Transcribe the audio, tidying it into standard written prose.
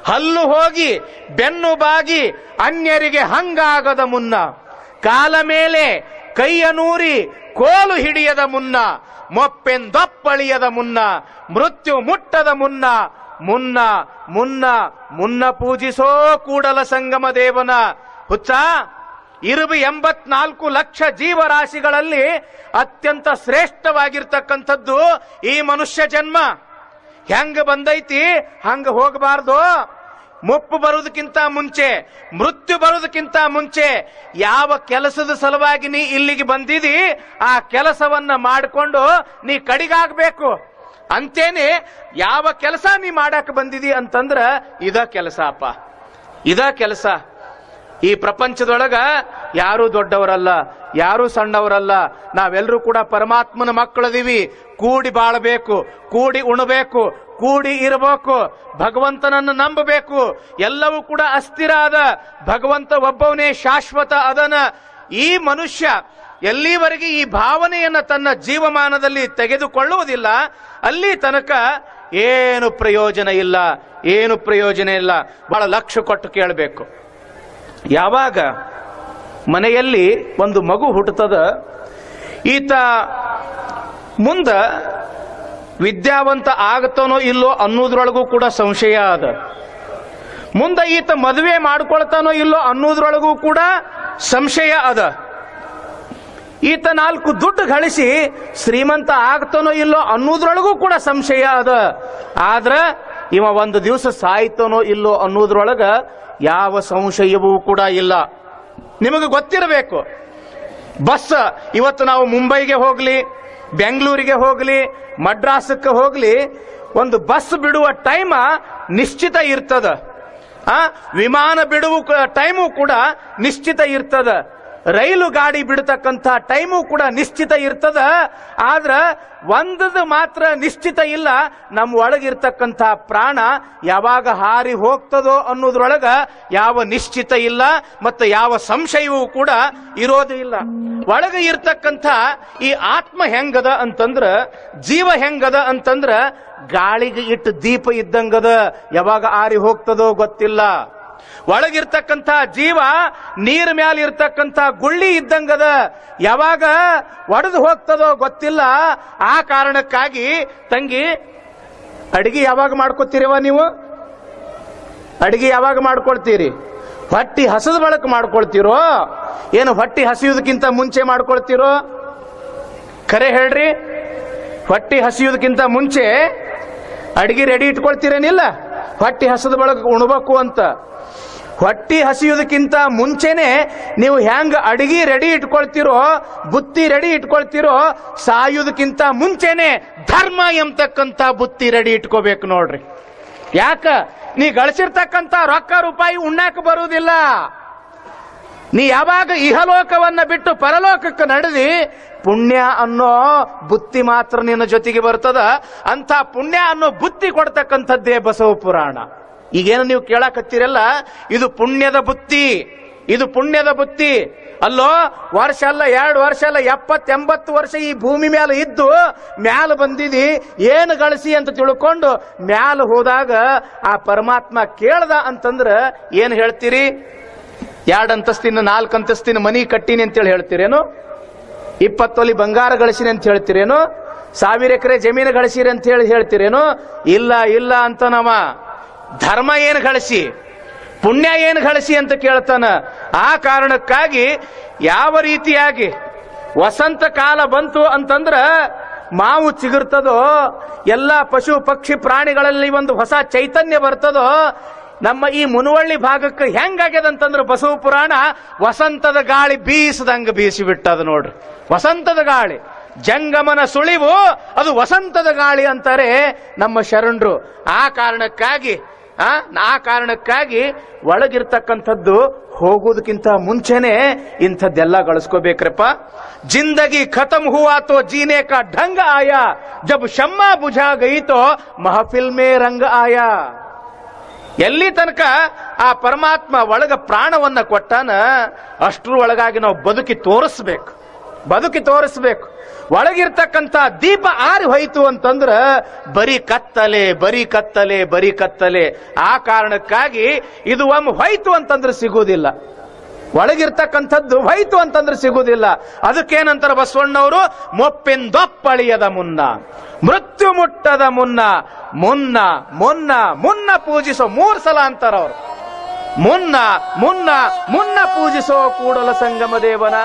ಹಲ್ಲು ಹೋಗಿ ಬೆನ್ನು ಬಾಗಿ ಅನ್ಯರಿಗೆ ಹಂಗಾಗದ ಮುನ್ನ, ಕಾಲ ಮೇಲೆ ಕೈಯ ನೂರಿ ಕೋಲು ಹಿಡಿಯದ ಮುನ್ನ, ಮೊಪ್ಪೆಂದೊಪ್ಪಳಿಯದ ಮುನ್ನ, ಮೃತ್ಯು ಮುಟ್ಟದ ಮುನ್ನ, ಮುನ್ನ ಮುನ್ನ ಮುನ್ನ ಪೂಜಿಸೋ ಕೂಡಲ ಸಂಗಮ ದೇವನ. ಹುಚ್ಚ, 84 ಲಕ್ಷ ಜೀವರಾಶಿಗಳಲ್ಲಿ ಅತ್ಯಂತ ಶ್ರೇಷ್ಠವಾಗಿರ್ತಕ್ಕಂಥದ್ದು ಈ ಮನುಷ್ಯ ಜನ್ಮ. ಹೆಂಗ ಬಂದೈತಿ ಹಂಗ ಹೋಗಬಾರ್ದು. ಮುಪ್ಪು ಬರುವುದಕ್ಕಿಂತ ಮುಂಚೆ, ಮೃತ್ಯು ಬರುವುದಕ್ಕಿಂತ ಮುಂಚೆ ಯಾವ ಕೆಲಸದ ಸಲುವಾಗಿ ನೀ ಇಲ್ಲಿಗೆ ಬಂದಿದಿ ಆ ಕೆಲಸವನ್ನ ಮಾಡಿಕೊಂಡು ನೀ ಕಡಿಗಾಗಬೇಕು. ಅಂತೇನೆ ಯಾವ ಕೆಲಸ ನೀ ಮಾಡಕ್ ಬಂದಿದಿ ಅಂತಂದ್ರ ಇದ ಕೆಲಸ ಅಪ್ಪ, ಇದ ಕೆಲಸ. ಈ ಪ್ರಪಂಚದೊಳಗ ಯಾರೂ ದೊಡ್ಡವರಲ್ಲ, ಯಾರೂ ಸಣ್ಣವರಲ್ಲ. ನಾವೆಲ್ಲರೂ ಕೂಡ ಪರಮಾತ್ಮನ ಮಕ್ಕಳದೀವಿ. ಕೂಡಿ ಬಾಳಬೇಕು, ಕೂಡಿ ಉಣಬೇಕು, ಕೂಡಿ ಇರಬೇಕು, ಭಗವಂತನನ್ನು ನಂಬಬೇಕು. ಎಲ್ಲವೂ ಕೂಡ ಅಸ್ಥಿರ ಅದ, ಭಗವಂತ ಒಬ್ಬವನೇ ಶಾಶ್ವತ ಅದನ. ಈ ಮನುಷ್ಯ ಎಲ್ಲಿವರೆಗೆ ಈ ಭಾವನೆಯನ್ನ ತನ್ನ ಜೀವಮಾನದಲ್ಲಿ ತೆಗೆದುಕೊಳ್ಳುವುದಿಲ್ಲ ಅಲ್ಲಿ ತನಕ ಏನು ಪ್ರಯೋಜನ ಇಲ್ಲ, ಏನು ಪ್ರಯೋಜನ ಇಲ್ಲ. ಬಹಳ ಲಕ್ಷ್ಯ ಕೊಟ್ಟು ಕೇಳಬೇಕು. ಯಾವಾಗ ಮನೆಯಲ್ಲಿ ಒಂದು ಮಗು ಹುಟ್ಟುತ್ತದ, ಈತ ಮುಂದ ವಿದ್ಯಾವಂತ ಆಗತಾನೋ ಇಲ್ಲೋ ಅನ್ನೋದ್ರೊಳಗೂ ಕೂಡ ಸಂಶಯ ಅದ. ಮುಂದೆ ಈತ ಮದುವೆ ಮಾಡ್ಕೊಳ್ತಾನೋ ಇಲ್ಲೋ ಅನ್ನೋದ್ರೊಳಗೂ ಕೂಡ ಸಂಶಯ ಅದ. ಈತ 4 ದುಡ್ಡು ಗಳಿಸಿ ಶ್ರೀಮಂತ ಆಗ್ತಾನೋ ಇಲ್ಲೋ ಅನ್ನೋದ್ರೊಳಗೂ ಕೂಡ ಸಂಶಯ ಅದ. ಆದ್ರ ಇವ ಒಂದು ದಿವಸ ಸಾಯ್ತಾನೋ ಇಲ್ಲೋ ಅನ್ನೋದ್ರೊಳಗ ಯಾವ ಸಂಶಯವೂ ಕೂಡ ಇಲ್ಲ. ನಿಮಗೆ ಗೊತ್ತಿರಬೇಕು, ಬಸ್ ಇವತ್ತು ನಾವು ಮುಂಬೈಗೆ ಹೋಗ್ಲಿ, ಬೆಂಗಳೂರಿಗೆ ಹೋಗ್ಲಿ, ಮಡ್ರಾಸಕ್ಕೆ ಹೋಗ್ಲಿ, ಒಂದು ಬಸ್ ಬಿಡುವ ಟೈಮ ನಿಶ್ಚಿತ ಇರ್ತದ. ವಿಮಾನ ಬಿಡುವ ಟೈಮು ಕೂಡ ನಿಶ್ಚಿತ ಇರ್ತದ. ರೈಲು ಗಾಡಿ ಬಿಡತಕ್ಕಂಥ ಟೈಮು ಕೂಡ ನಿಶ್ಚಿತ ಇರ್ತದ. ಆದ್ರ ಒಂದದು ಮಾತ್ರ ನಿಶ್ಚಿತ ಇಲ್ಲ, ನಮ್ಮ ಒಳಗಿರ್ತಕ್ಕಂಥ ಪ್ರಾಣ ಯಾವಾಗ ಹಾರಿ ಹೋಗ್ತದೋ ಅನ್ನೋದ್ರೊಳಗ ಯಾವ ನಿಶ್ಚಿತ ಇಲ್ಲ, ಮತ್ತು ಯಾವ ಸಂಶಯವೂ ಕೂಡ ಇರೋದು ಇಲ್ಲ. ಒಳಗೆ ಇರ್ತಕ್ಕಂಥ ಈ ಆತ್ಮ ಹೆಂಗದ ಅಂತಂದ್ರ, ಜೀವ ಹೆಂಗದ ಅಂತಂದ್ರ ಗಾಳಿಗೆ ಇಟ್ಟು ದೀಪ ಇದ್ದಂಗದ, ಯಾವಾಗ ಆರಿ ಹೋಗ್ತದೋ ಗೊತ್ತಿಲ್ಲ. ಒಳಗಿರ್ತಕ್ಕಂಥ ಜೀವ ನೀರ್ ಮ್ಯಾಲ ಇರ್ತಕ್ಕಂಥ ಗುಳ್ಳಿ ಇದ್ದಂಗದ, ಯಾವಾಗ ಒಡೆದು ಹೋಗ್ತದೋ ಗೊತ್ತಿಲ್ಲ. ಆ ಕಾರಣಕ್ಕಾಗಿ ತಂಗಿ, ಅಡಿಗೆ ಯಾವಾಗ ಮಾಡ್ಕೋತೀರಿವ ನೀವು? ಅಡಿಗೆ ಯಾವಾಗ ಮಾಡ್ಕೊಳ್ತೀರಿ? ಹೊಟ್ಟಿ ಹಸದ ಬಳಕ ಮಾಡ್ಕೊಳ್ತೀರೋ ಏನು ಹೊಟ್ಟಿ ಹಸಿಯೋದಕ್ಕಿಂತ ಮುಂಚೆ ಮಾಡ್ಕೊಳ್ತೀರೋ? ಖರೆ ಹೇಳ್ರಿ, ಹೊಟ್ಟಿ ಹಸಿಯೋದಕ್ಕಿಂತ ಮುಂಚೆ ಅಡಿಗೆ ರೆಡಿ ಇಟ್ಕೊಳ್ತೀರೇನಿಲ್ಲ? ಹೊಟ್ಟಿ ಹಸದ ಬಳಕ ಉಣ್ಬೇಕು ಅಂತ. ಹೊಟ್ಟಿ ಹಸಿಯೋದಕ್ಕಿಂತ ಮುಂಚೆನೆ ನೀವು ಹೆಂಗ ಅಡಿಗೆ ರೆಡಿ ಇಟ್ಕೊಳ್ತಿರೋ, ಬುತ್ತಿ ರೆಡಿ ಇಟ್ಕೊಳ್ತಿರೋ, ಸಾಯೋದಕ್ಕಿಂತ ಮುಂಚೆನೆ ಧರ್ಮ ಎಂಬತಕ್ಕಂಥ ಬುತ್ತಿ ರೆಡಿ ಇಟ್ಕೋಬೇಕು ನೋಡ್ರಿ. ಯಾಕ? ನೀ ಗಳಿಸಿರ್ತಕ್ಕಂಥ ರೊಕ್ಕ ರೂಪಾಯಿ ಉಣ್ಣಾಕ ಬರುವುದಿಲ್ಲ. ನೀ ಯಾವಾಗ ಇಹಲೋಕವನ್ನ ಬಿಟ್ಟು ಪರಲೋಕಕ್ಕೆ ನಡೆದಿ ಪುಣ್ಯ ಅನ್ನೋ ಬುತ್ತಿ ಮಾತ್ರ ನಿನ್ನ ಜೊತೆಗೆ ಬರ್ತದ. ಅಂತ ಪುಣ್ಯ ಅನ್ನೋ ಬುತ್ತಿ ಕೊಡ್ತಕ್ಕಂಥದ್ದೇ ಬಸವ ಪುರಾಣ. ಈಗೇನು ನೀವು ಕೇಳಕತ್ತೀರಲ್ಲ, ಇದು ಪುಣ್ಯದ ಬುತ್ತಿ, ಇದು ಪುಣ್ಯದ ಬುತ್ತಿ. ಅಲ್ಲೋ, ವರ್ಷ ಅಲ್ಲ, 2 ವರ್ಷ ಅಲ್ಲ, 70-80 ವರ್ಷ ಈ ಭೂಮಿ ಮೇಲೆ ಇದ್ದು ಮ್ಯಾಲ ಬಂದಿದಿ, ಏನು ಗಳಿಸಿ ಅಂತ ತಿಳ್ಕೊಂಡು ಮ್ಯಾಲ ಹೋದಾಗ ಆ ಪರಮಾತ್ಮ ಕೇಳ್ದ ಅಂತಂದ್ರ ಏನ್ ಹೇಳ್ತೀರಿ? 2 ಅಂತಸ್ತಿನ 4 ಅಂತಸ್ತಿನ ಮನಿ ಕಟ್ಟಿನಿ ಅಂತೇಳಿ ಹೇಳ್ತೀರೇನು? 20 ತೊಲಿ ಬಂಗಾರ ಗಳಿಸಿನಿ ಅಂತ ಹೇಳ್ತೀರೇನು? 1000 ಎಕರೆ ಜಮೀನು ಗಳಿಸಿರಿ ಅಂತ ಹೇಳ್ತೀರೇನು? ಇಲ್ಲ ಇಲ್ಲ ಅಂತ ನಮ್ಮ ಧರ್ಮ ಏನು ಗಳಿಸಿ, ಪುಣ್ಯ ಏನು ಗಳಿಸಿ ಅಂತ ಕೇಳ್ತಾನ. ಆ ಕಾರಣಕ್ಕಾಗಿ ಯಾವ ರೀತಿಯಾಗಿ ವಸಂತ ಕಾಲ ಬಂತು ಅಂತಂದ್ರ ಮಾವು ಚಿಗುರ್ತದೋ, ಎಲ್ಲ ಪಶು ಪಕ್ಷಿ ಪ್ರಾಣಿಗಳಲ್ಲಿ ಒಂದು ಹೊಸ ಚೈತನ್ಯ ಬರ್ತದೋ, ನಮ್ಮ ಈ ಮುನವಳ್ಳಿ ಭಾಗಕ್ಕೆ ಹೆಂಗಾಗ್ಯದಂತಂದ್ರ ಬಸವ ಪುರಾಣ ವಸಂತದ ಗಾಳಿ ಬೀಸದಂಗ ಬೀಸಿ ಬಿಟ್ಟದ ನೋಡ್ರಿ. ವಸಂತದ ಗಾಳಿ, ಜಂಗಮನ ಸುಳಿವು ಅದು ವಸಂತದ ಗಾಳಿ ಅಂತಾರೆ ನಮ್ಮ ಶರಣರು. ಆ ಕಾರಣಕ್ಕಾಗಿ ಒಳಗಿರ್ತಕ್ಕಂಥದ್ದು ಹೋಗೋದಕ್ಕಿಂತ ಮುಂಚೆನೆ ಇಂಥದ್ದೆಲ್ಲ ಗಳಿಸ್ಕೋಬೇಕ್ರಪ್ಪ. ಜಿಂದಗಿ ಖತಮ್ ಹುವಾ ತೋ ಜೀನೆ ಕಾ ಢಂಗ್ ಆಯಾ, ಜಬ್ ಶಮ್ಮಾ ಬುझा ಗಯಿ ತೋ ಮಹಫಿಲ್ ಮೇ ರಂಗ್ ಆಯಾ. ಎಲ್ಲಿ ತನಕ ಆ ಪರಮಾತ್ಮ ಒಳಗ ಪ್ರಾಣವನ್ನ ಕೊಟ್ಟಾನ ಅಷ್ಟ್ರ ಒಳಗಾಗಿ ನಾವು ಬದುಕಿ ತೋರಿಸ್ಬೇಕು. ಬದುಕಿ ತೋರಿಸ್ಬೇಕು. ಒಳಗಿರ್ತಕ್ಕಂಥ ದೀಪ ಆರಿ ಹೋಯ್ತು ಅಂತಂದ್ರ ಬರೀ ಕತ್ತಲೆ ಬರೀ ಕತ್ತಲೆ ಬರೀ ಕತ್ತಲೆ. ಆ ಕಾರಣಕ್ಕಾಗಿ ಇದು ಒಮ್ಮೆ ಹೋಯ್ತು ಅಂತಂದ್ರೆ ಸಿಗುವುದಿಲ್ಲ, ಒಳಗಿರ್ತಕ್ಕಂಥದ್ದು ಹೋಯ್ತು ಅಂತಂದ್ರೆ ಸಿಗುವುದಿಲ್ಲ. ಅದಕ್ಕೇನಂತಾರ ಬಸವಣ್ಣವರು, ಮೊಪ್ಪಿಂದೊಪ್ಪಳಿಯದ ಮುನ್ನ ಮೃತ್ಯು ಮುಟ್ಟದ ಮುನ್ನ ಮುನ್ನ ಮುನ್ನ ಮುನ್ನ ಪೂಜಿಸೋ 3 ಸಲ ಅಂತಾರ ಅವರು. ಮುನ್ನ ಮುನ್ನ ಮುನ್ನ ಪೂಜಿಸೋ ಕೂಡಲ ಸಂಗಮ ದೇವನ